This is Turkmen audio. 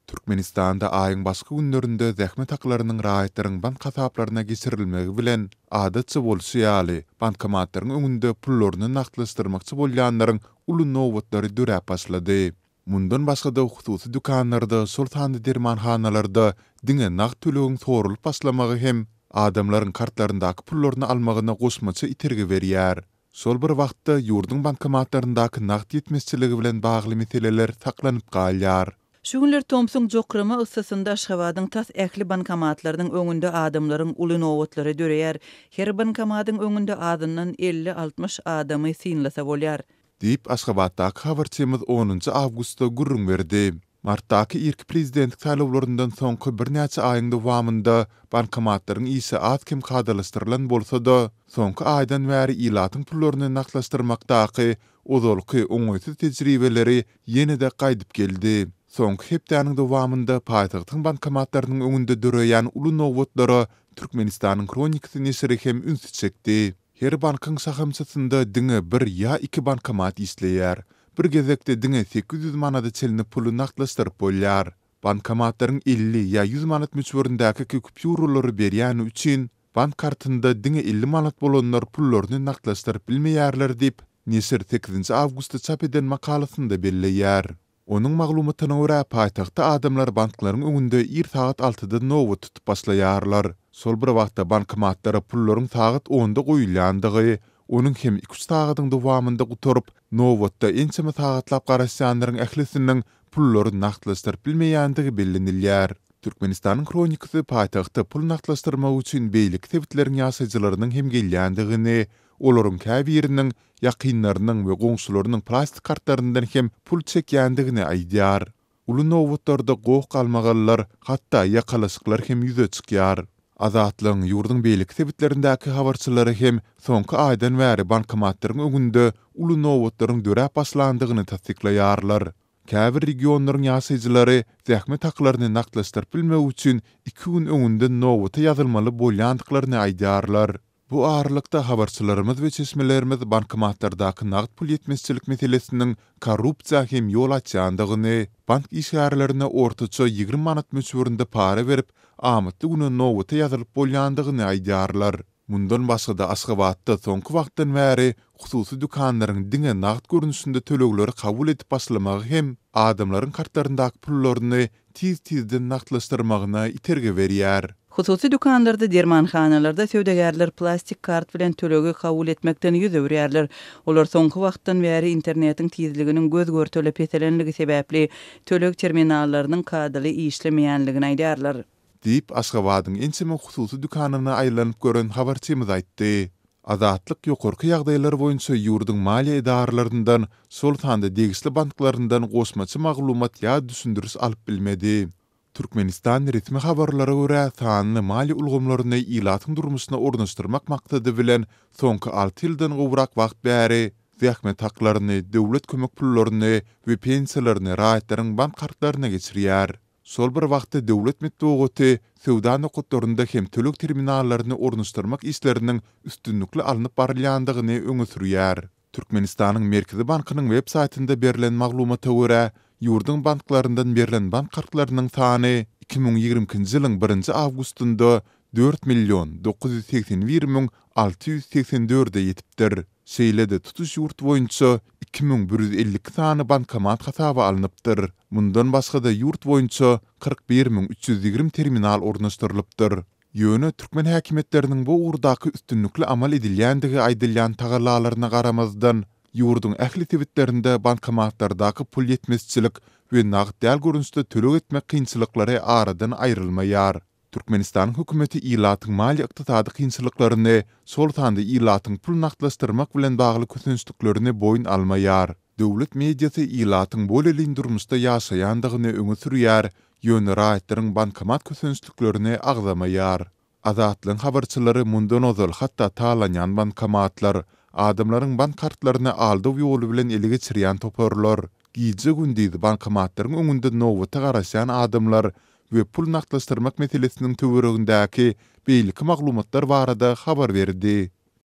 Türkmenistanda ayın başga günlerinde zähmet haklarının raýatlaryň bank hasaplaryna geçirilmegi bilen adatça bolşy ýaly bankomatlaryň öňünde pullaryny naklaşdyrmakçy bolýanlaryň uly nowatlary dörä başlady. Mundan başga da hususy dükanlarda, sultandy dermanhanalarda diňe nakt tölegiň sorulyp başlamagy hem adamlaryň kartlaryndaky pullaryny almagyna goşmaça itergi berýär. Sol bir wagtda ýurduň bankomatlaryndaky nakt ýetmezçiligi bilen bagly meseleler saklanyp galýar. Şu günler Thompson jokrama ıssasında Aşgabatyň tas ähli bankomatlarynyň öňünde adamlaryň uly nowatlary döreýär. Her bankomatyň öňünde adından 50-60 adamy synlasa bolýar. Diýip Aşgabatdaky habarçymyz 10 awgustda gurrun berdi. Martdaky ilk prezidentlik saýlawlaryndan soňky birnäçe aýyň dowamında bankomatlaryň ýyşy az kim kadalaşdyrylan bolsa-da, soňky aýdan bäri ilatyň pullaryny naklaşdyrmakdaky ozalky oňaýsy tejribeleri ýene-de gaýdyp geldi. Soňky hepdäniň dowamında paýtagtyň bankomatlarynyň öňünde döreýän uly nowatlara Türkmenistanyň kronikasy nesiri hem üns çekdi. Her bankyň sahamçysynda diňe bir ýa iki bankomat isleýär. Bir gezekde diňe 800 manada çelinip pulu naklaşdyryp bolýar. Bankomatlaryň 50 ýa 100 manat müçberindäki kupýuralary berýän üçin bank kartynda diňe 50 manat bolanlar pullaryny naklaşdyryp bilmeýärler diýip Nesir 8 awgustda çap eden makalasynda belleýär. Onun maglumatyna görä paýtagtda adamlar banklaryň öňünde 1 saat 6-da nowat tutup başlaýarlar. Sol bir wagtda bankomatlara pullaryň saat 10-da goýulýandygy, onun hem 2 saatyň dowamında guturup nowatda ençeme saatlap garaşanlaryň ählisiniň pullary naklaşdyryp bilmeýändigi bellenilýär. Türkmenistanyň kronikasy paýtagtda pul naklaşdyrmak üçin beýlik tebitleriň ýasaýjylarynyň hem gelýändigini, olaryň käbiriniň ýakynlarynyň we goňşularynyň plastik kartlaryndan hem pul çekýändigini aýdýar. Uly nowatlarda goýuk galmagallar, hatda ýakalaşyklar hem ýüze çykýar. Azatlyň ýurduň beýlik tebitlerindäki habarçylary hem soňky aýdan bäri bankomatlaryň öňünde uly nowatlaryň dörä başlandygyny tasdiklaýarlar. Käbir regionlaryň ýasaýjylary zähmet haklaryny naklaşdyryp bilmek üçin 2 gün öňünde nowata ýazylmaly bolýandyklaryny aýdýarlar. Bu ağırlıkta habarçylarymyz we çeşmelerimiz bankomatlardaky nagt pul ýetmezçilik meselesiniň korrupsiýa hem ýol açýandygyny, bank işgärlerini ortaça 20 manat müçberinde para berip, amatly güne nowata ýazylyp bolýandygyny aýdýarlar. Mundan başga da Aşgabatda soňky wagtdan bäri hususy dükanlaryň diňe nagt görnüşinde tölegleri kabul edip başlamagy hem adamlaryň kartlaryndaky pullaryny tiz-tizden nagtlaşdyrmagyna iterge berýär. Hususy dükanlarda, dermanhanalarda söwdegärler plastik kart bilen tölegi kabul etmekden ýüz öwrýärler. Olar soňky wagtdan bäri internetiň tizliginiň göz görtelep etelenligi sebäpli töleg terminallarynyň kadaly işlemeýänligini aýdýarlar. Diýip Aşgabatyň ençeme hususy dükanyna aýlanyp gören habarçymyz aýtdy. Azatlyk ýokarky ýagdaýlar boýunça ýurduň maliýe edarlaryndan, sultanda degisli banklaryndan goşmaçy maglumat ýa düşündürüs alyp bilmedi. Türkmenistan resmi habarlara görä sanly mali ulgamlaryny ilatyň durmuşyna ornaşdyrmak maksady bilen soňky 6 ýyldan gowrak wagt bäri zähmet haklaryny, döwlet kömek pullaryny we pensiýalaryny raýatlaryň bank kartlaryna geçirýär. Sol bir wagtda döwlet medeniýeti sowda nokatlarynda hem töleg terminallaryny ornaşdyrmak işleriniň üstünlükli alınıp barylýandygyny öňe sürýär. Türkmenistanyň Merkezi Bankynyň web saýtynda berilen maglumata görä, ýurduň banklaryndan berilen bank kartlarynyň sany 2020-nji ýylyň 1 awgustunda 4.981.684-de ýetipdir. Şeýlede tutuş ýurt boýunça 2152 sany bankomat hasaba alınıpdyr. Mundan başga da ýurt boýunça 41320 terminal ornaşdyrylypdyr. Ýöne türkmen häkimetleriniň bu urdaky üstünlükli amal edilýändigi aýdylýan tagallalaryna garamazdan ýurduň ähli tebitlerinde bankomatlardaky pul ýetmezçilik we nagt däl görünüşde töleg etmek kynçylyklary aradan aýrylmaýar. Türkmenistan hökümeti ilatyň mali ykdysady kynçylyklaryny, sultanda ilatyň pul nagtlaşdyrmak bilen bagly kösünçliklerini boyun almaýar. Döwlet mediasy ilatyň bolelin durmuşda ýaşaýandygyny öňe sürýär, ýöne raýatlaryň bankomat kösünçliklerini agzamaýar. Azatlyň habarçylary mundan ozal hatda talanýan bankomatlar, adamlaryň bank kartlaryny aldyw ýoly bilen ele geçirýän toparlar, gije gündüz bankomatlaryň öňünde nowata garaşan adamlar we pul nagtlaşdyrmak meselesiniň töweregindäki beýlik maglumatlar barada habar berdi.